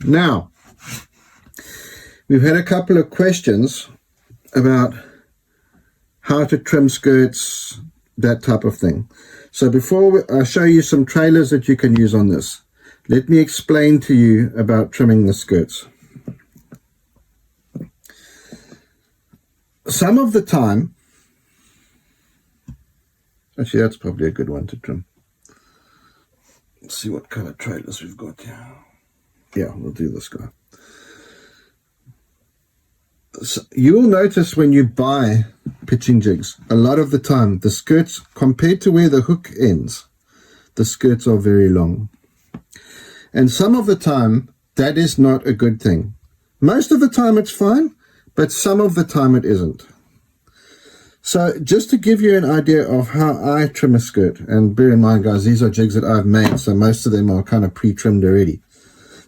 Now, we've had a couple of questions about how to trim skirts, that type of thing. So before I show you some trailers that you can use on this, let me explain to you about trimming the skirts. Some of the time, actually that's probably a good one to trim. Let's see what color trailers we've got here. Yeah, we'll do this guy. So you'll notice when you buy pitching jigs, a lot of the time the skirts, compared to where the hook ends, the skirts are very long. And some of the time that is not a good thing. Most of the time it's fine, but some of the time it isn't. So just to give you an idea of how I trim a skirt, and bear in mind guys, these are jigs that I've made, so most of them are kind of pre-trimmed already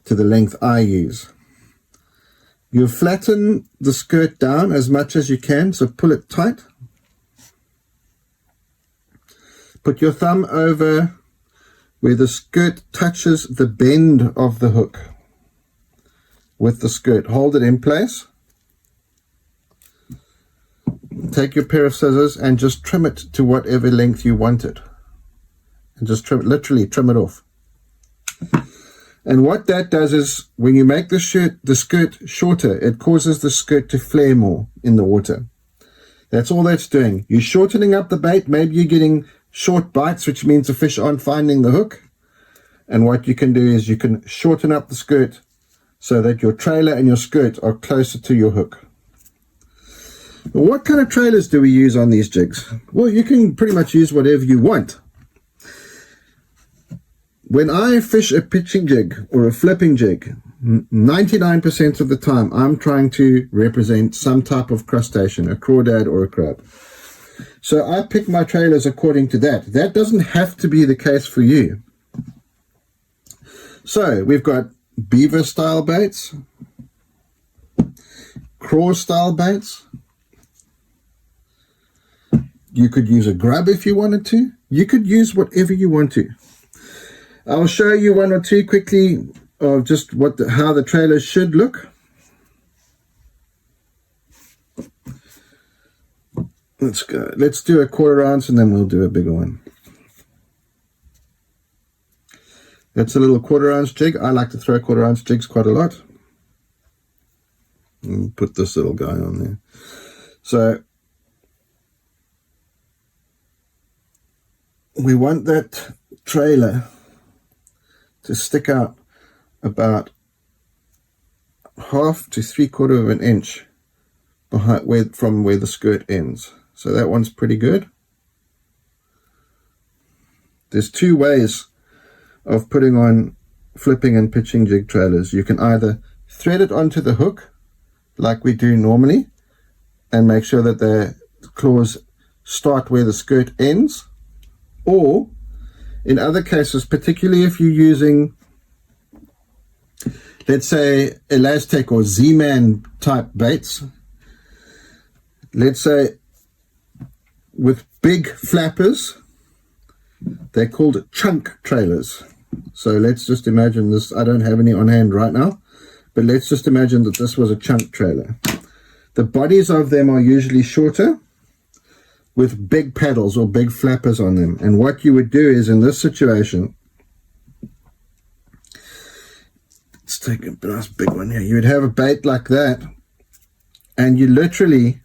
to the length I use. You flatten the skirt down as much as you can, so pull it tight. Put your thumb over where the skirt touches the bend of the hook with the skirt. Hold it in place. Take your pair of scissors and just trim it to whatever length you want it. And just trim it, literally trim it off. And what that does is, when you make the skirt shorter, it causes the skirt to flare more in the water. That's all that's doing. You're shortening up the bait. Maybe you're getting short bites, which means the fish aren't finding the hook. And what you can do is you can shorten up the skirt so that your trailer and your skirt are closer to your hook. What kind of trailers do we use on these jigs? Well, you can pretty much use whatever you want. When I fish a pitching jig or a flipping jig, 99% of the time I'm trying to represent some type of crustacean, a crawdad or a crab. So I pick my trailers according to that. That doesn't have to be the case for you. So we've got beaver style baits, craw style baits. You could use a grub if you wanted to. You could use whatever you want to. I'll show you one or two quickly of just how the trailers should look. Let's go. Let's do a 1/4 ounce and then we'll do a bigger one. That's a little 1/4 ounce jig. I like to throw 1/4 ounce jigs quite a lot. And put this little guy on there. So we want that trailer to stick out about 1/2 to 3/4 of an inch behind from where the skirt ends. So that one's pretty good. There's two ways of putting on flipping and pitching jig trailers. You can either thread it onto the hook like we do normally and make sure that the claws start where the skirt ends, or in other cases, particularly if you're using, let's say, Elastic or Z-Man type baits, let's say with big flappers, they're called chunk trailers. So let's just imagine this. I don't have any on hand right now, but let's just imagine that this was a chunk trailer. The bodies of them are usually shorter with big paddles or big flappers on them. And what you would do is, in this situation, let's take a nice big one here. You would have a bait like that, and you literally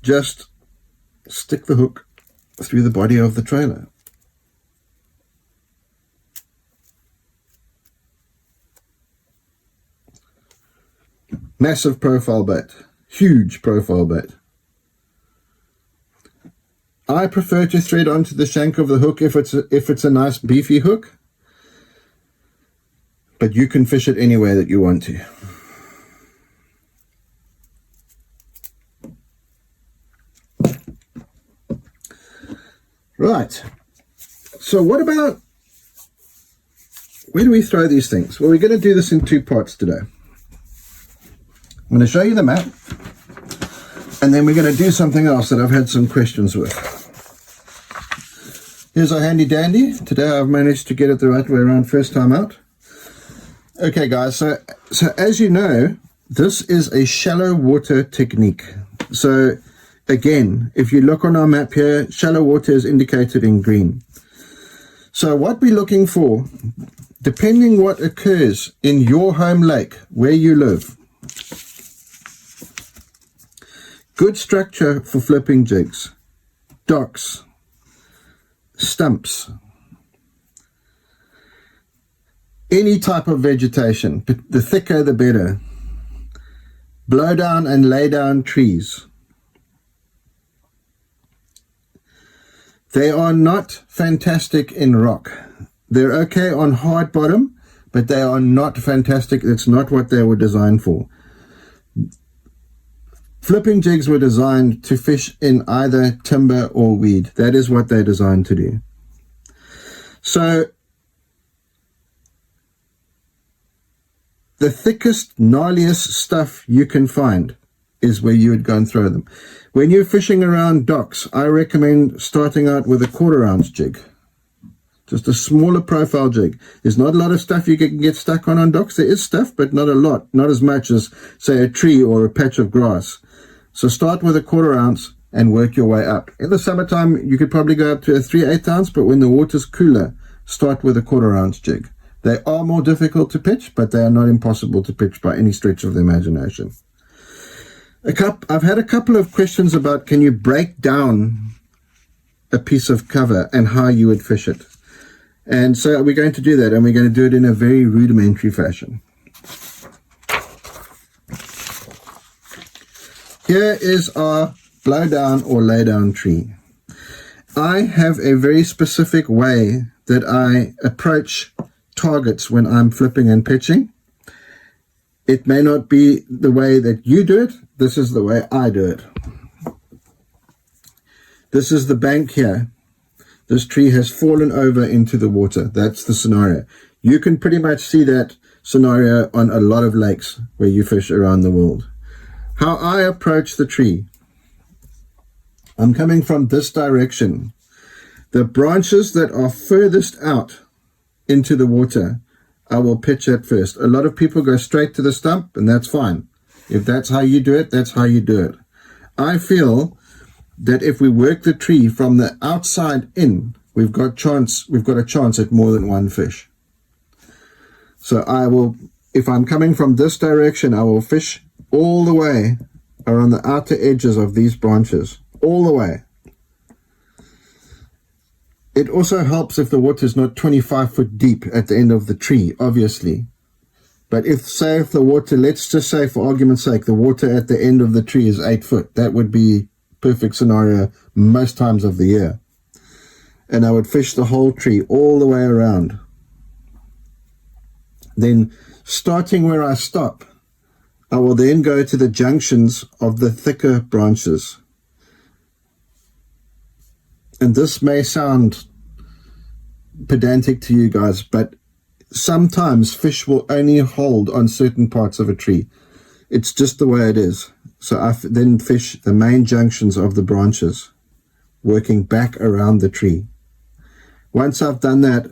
just stick the hook through the body of the trailer. Massive profile bait. Huge profile bait. I prefer to thread onto the shank of the hook if it's a nice beefy hook, but you can fish it any way that you want to. Right. So what about, where do we throw these things? Well, we're going to do this in 2 parts today. I'm going to show you the map, and then we're going to do something else that I've had some questions with. Here's our handy dandy. Today I've managed to get it the right way around first time out. Okay, guys, so as you know, this is a shallow water technique. So again, if you look on our map here, shallow water is indicated in green. So what we're looking for, depending what occurs in your home lake where you live, good structure for flipping jigs, docks, stumps, any type of vegetation, the thicker the better. Blow down and lay down trees. They are not fantastic in rock. They're okay on hard bottom, but they are not fantastic. It's not what they were designed for. Flipping jigs were designed to fish in either timber or weed. That is what they're designed to do. So the thickest, gnarliest stuff you can find is where you would go and throw them. When you're fishing around docks, I recommend starting out with a 1/4 ounce jig. Just a smaller profile jig. There's not a lot of stuff you can get stuck on docks. There is stuff, but not a lot. Not as much as, say, a tree or a patch of grass. So start with a 1/4 ounce and work your way up. In the summertime, you could probably go up to a 3/8 ounce, but when the water's cooler, start with a 1/4 ounce jig. They are more difficult to pitch, but they are not impossible to pitch by any stretch of the imagination. I've had a couple of questions about, can you break down a piece of cover and how you would fish it? And so we're going to do that, and we're going to do it in a very rudimentary fashion. Here is our blow down or lay down tree. I have a very specific way that I approach targets when I'm flipping and pitching. It may not be the way that you do it. This is the way I do it. This is the bank here. This tree has fallen over into the water. That's the scenario. You can pretty much see that scenario on a lot of lakes where you fish around the world. How I approach the tree. I'm coming from this direction. The branches that are furthest out into the water, I will pitch at first. A lot of people go straight to the stump, and that's fine. If that's how you do it, that's how you do it. I feel that if we work the tree from the outside in, we've got a chance at more than one fish. So I will, if I'm coming from this direction, I will fish all the way around the outer edges of these branches, all the way. It also helps if the water is not 25 foot deep at the end of the tree, obviously. But if the water, let's just say for argument's sake, the water at the end of the tree is 8 foot, that would be perfect scenario most times of the year. And I would fish the whole tree all the way around. Then starting where I stop, I will then go to the junctions of the thicker branches. And this may sound pedantic to you guys, but sometimes fish will only hold on certain parts of a tree. It's just the way it is. So I then fish the main junctions of the branches, working back around the tree. Once I've done that,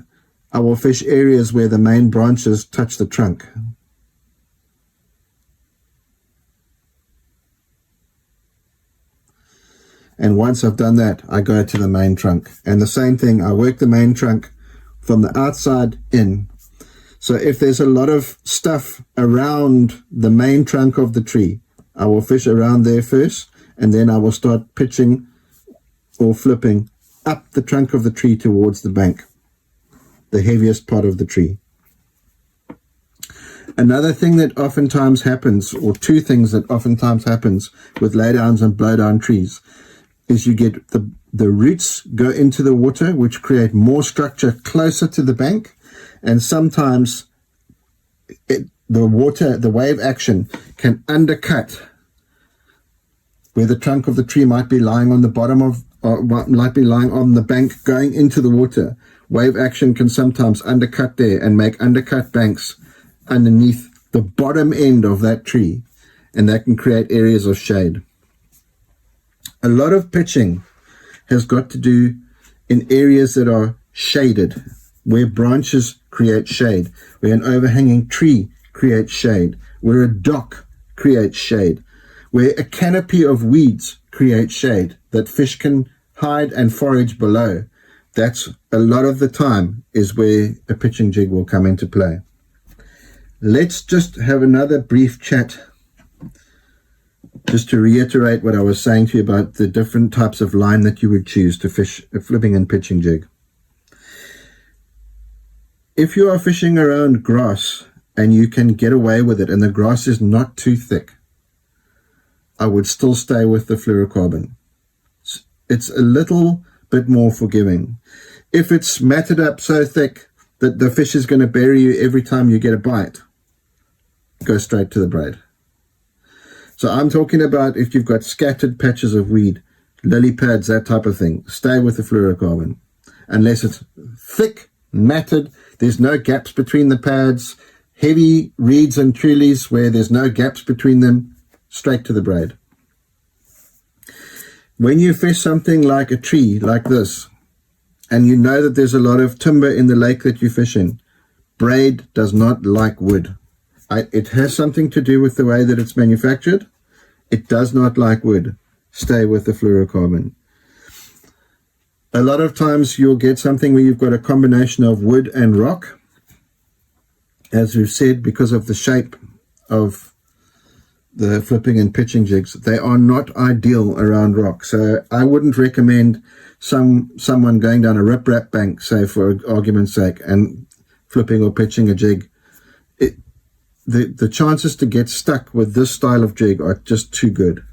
I will fish areas where the main branches touch the trunk. And once I've done that, I go to the main trunk. And the same thing, I work the main trunk from the outside in. So if there's a lot of stuff around the main trunk of the tree, I will fish around there first, and then I will start pitching or flipping up the trunk of the tree towards the bank, the heaviest part of the tree. Another thing that oftentimes happens, or two things that oftentimes happens with laydowns and blowdown trees, is you get the roots go into the water, which create more structure closer to the bank, and sometimes the wave action can undercut where the trunk of the tree might be lying on the bottom of, or might be lying on the bank going into the water. Wave action can sometimes undercut there and make undercut banks underneath the bottom end of that tree, and that can create areas of shade. A lot of pitching has got to do in areas that are shaded. where branches create shade, where an overhanging tree creates shade, where a dock creates shade, where a canopy of weeds creates shade that fish can hide and forage below. That's a lot of the time is where a pitching jig will come into play. Let's just have another brief chat just to reiterate what I was saying to you about the different types of line that you would choose to fish a flipping and pitching jig. If you are fishing around grass and you can get away with it and the grass is not too thick, I would still stay with the fluorocarbon. It's a little bit more forgiving. If it's matted up so thick that the fish is going to bury you every time you get a bite, go straight to the braid. So I'm talking about if you've got scattered patches of weed, lily pads, that type of thing, stay with the fluorocarbon. Unless it's thick, matted, there's no gaps between the pads, heavy reeds and trees where there's no gaps between them, straight to the braid. When you fish something like a tree like this, and you know that there's a lot of timber in the lake that you fish in, braid does not like wood. It has something to do with the way that it's manufactured. It does not like wood. Stay with the fluorocarbon. A lot of times you'll get something where you've got a combination of wood and rock. As we've said, because of the shape of the flipping and pitching jigs, they are not ideal around rock. So I wouldn't recommend someone going down a riprap bank, say for argument's sake, and flipping or pitching a jig. The chances to get stuck with this style of jig are just too good.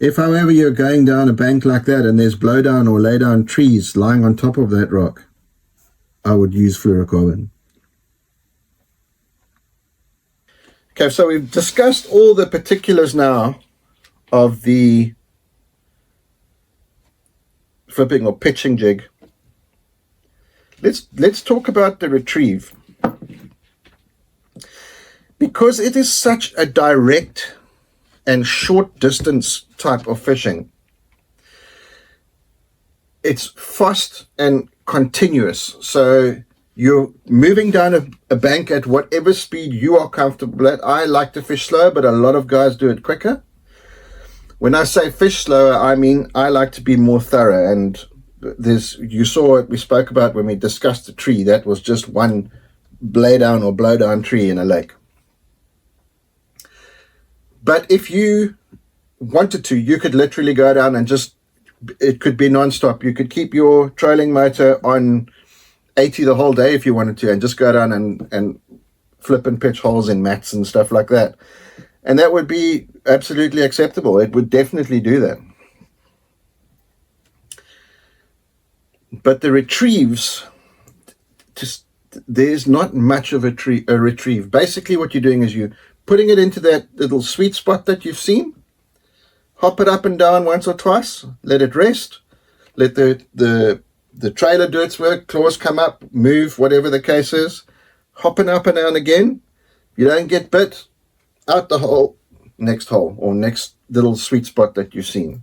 If, however, you're going down a bank like that and there's blowdown or laydown trees lying on top of that rock, I would use fluorocarbon. Okay, so we've discussed all the particulars now of the flipping or pitching jig. Let's talk about the retrieve. Because it is such a direct and short distance type of fishing, it's fast and continuous. So you're moving down a bank at whatever speed you are comfortable at. I like to fish slow, but a lot of guys do it quicker. When I say fish slower, I mean I like to be more thorough. And you saw what we spoke about when we discussed the tree. That was just one blade down or blow down tree in a lake. But if you wanted to, you could literally go down and it could be non-stop. You could keep your trolling motor on 80 the whole day if you wanted to, and just go down and flip and pitch holes in mats and stuff like that. And that would be absolutely acceptable. It would definitely do that. But the retrieves, there's not much of a retrieve. Basically what you're doing is you're putting it into that little sweet spot that you've seen, hop it up and down once or twice, let it rest, let the trailer do its work, claws come up, move, whatever the case is, hopping up and down again. You don't get bit, out the hole, next hole, or next little sweet spot that you've seen.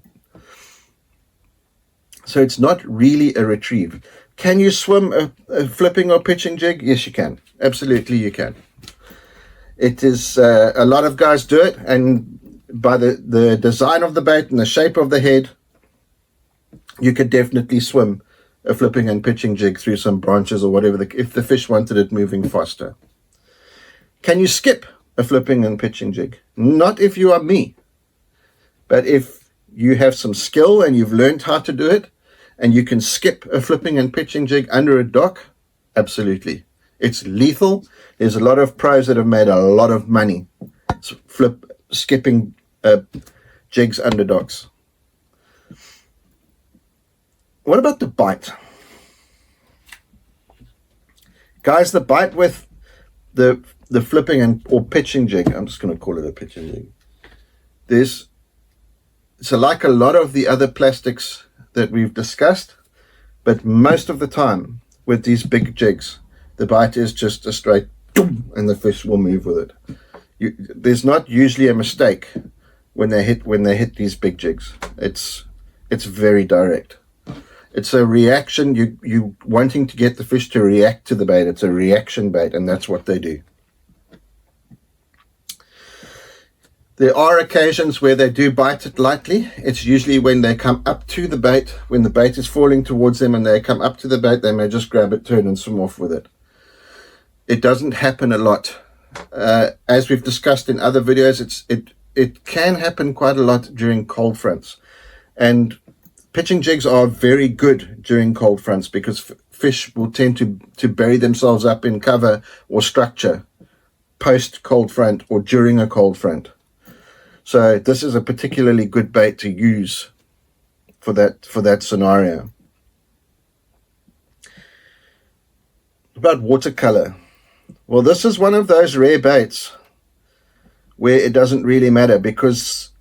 So it's not really a retrieve. Can you swim a flipping or pitching jig? Yes, you can. Absolutely, you can. It is, a lot of guys do it, and by the design of the bait and the shape of the head, you could definitely swim a flipping and pitching jig through some branches or whatever, if the fish wanted it moving faster. Can you skip a flipping and pitching jig? Not if you are me, but if you have some skill and you've learned how to do it, and you can skip a flipping and pitching jig under a dock, absolutely. It's lethal. There's a lot of pros that have made a lot of money skipping jigs under docks. What about the bite? Guys, the bite with the flipping or pitching jig, I'm just going to call it a pitching jig. So like a lot of the other plastics that we've discussed, but most of the time with these big jigs, the bite is just a straight doom, and the fish will move with it. There's not usually a mistake when they hit these big jigs. It's very direct. It's a reaction. You wanting to get the fish to react to the bait. It's a reaction bait, and that's what they do. There are occasions where they do bite it lightly. It's usually when they come up to the bait, when the bait is falling towards them and they come up to the bait, they may just grab it, turn and swim off with it. It doesn't happen a lot. As we've discussed in other videos, it can happen quite a lot during cold fronts. And pitching jigs are very good during cold fronts because fish will tend to bury themselves up in cover or structure post cold front or during a cold front. So this is a particularly good bait to use for that scenario. About watercolor. Well, this is one of those rare baits where it doesn't really matter because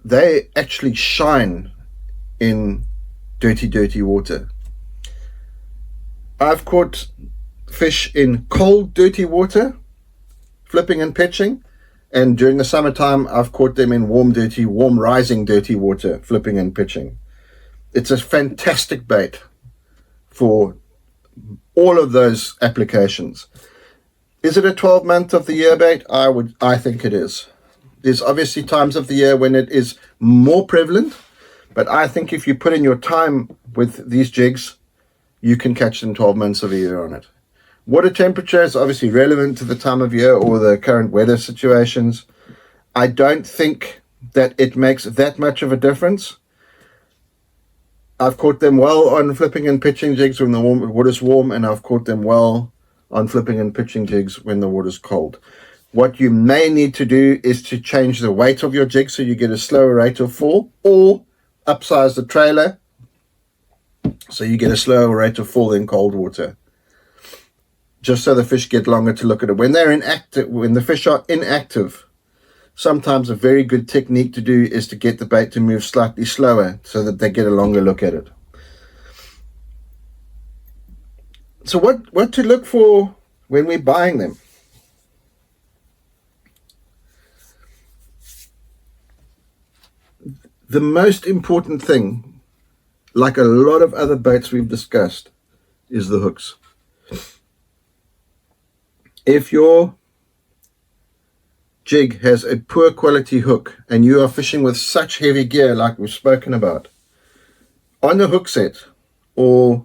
they actually shine in dirty water. I've caught fish in cold, dirty water, flipping and pitching. And during the summertime, I've caught them in warm, rising, dirty water, flipping and pitching. It's a fantastic bait for all of those applications. Is it a 12-month of the year bait? I think it is. There's obviously times of the year when it is more prevalent, but I think if you put in your time with these jigs, you can catch them 12 months of a year on it. Water temperature is obviously relevant to the time of year or the current weather situations. I don't think that it makes that much of a difference. I've caught them well on flipping and pitching jigs when the water's warm, and I've caught them well on flipping and pitching jigs when the water's cold. What you may need to do is to change the weight of your jig so you get a slower rate of fall, or upsize the trailer so you get a slower rate of fall in cold water, just so the fish get longer to look at it. When the fish are inactive, sometimes a very good technique to do is to get the bait to move slightly slower so that they get a longer look at it. So what to look for when we're buying them? The most important thing, like a lot of other baits we've discussed, is the hooks. If your jig has a poor quality hook and you are fishing with such heavy gear like we've spoken about, on the hook set, or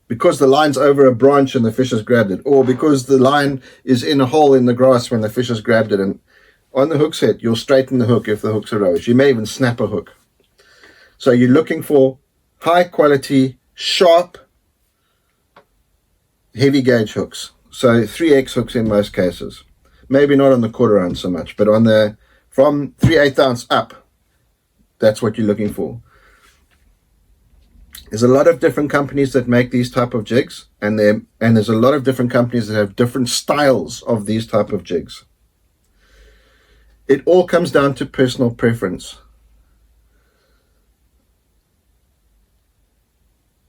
because the line's over a branch and the fish has grabbed it, or because the line is in a hole in the grass when the fish has grabbed it, and on the hook set, you'll straighten the hook if the hooks are rubbish. You may even snap a hook. So you're looking for high quality, sharp, heavy gauge hooks. So 3X hooks in most cases. Maybe not on the quarter ounce so much, but on the from 3/8 ounce up, that's what you're looking for. There's a lot of different companies that make these type of jigs, and there's a lot of different companies that have different styles of these type of jigs. It all comes down to personal preference.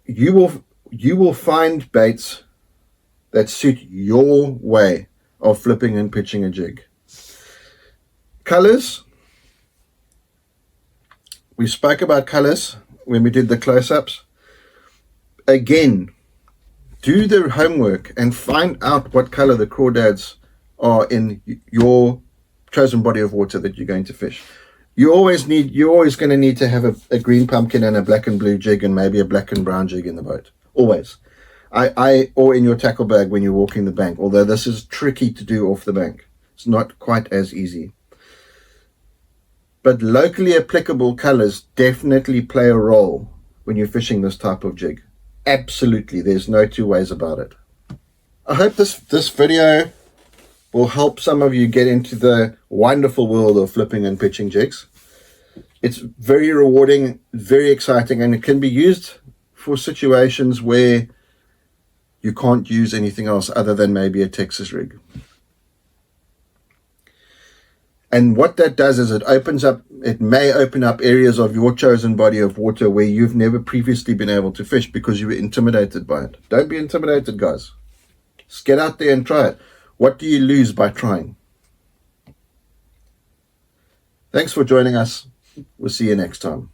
You will find baits that suit your way of flipping and pitching a jig. Colors. We spoke about colors when we did the close-ups. Again, do the homework and find out what color the crawdads are in your chosen body of water that you're going to fish. You're always going to need to have a green pumpkin and a black and blue jig and maybe a black and brown jig in the boat. Always. Or in your tackle bag when you're walking the bank, although this is tricky to do off the bank. It's not quite as easy. But locally applicable colors definitely play a role when you're fishing this type of jig. Absolutely, there's no two ways about it. I hope this video will help some of you get into the wonderful world of flipping and pitching jigs. It's very rewarding, very exciting, and it can be used for situations where you can't use anything else other than maybe a Texas rig. And what that does is it may open up areas of your chosen body of water where you've never previously been able to fish because you were intimidated by it. Don't be intimidated, guys. Just get out there and try it. What do you lose by trying? Thanks for joining us. We'll see you next time.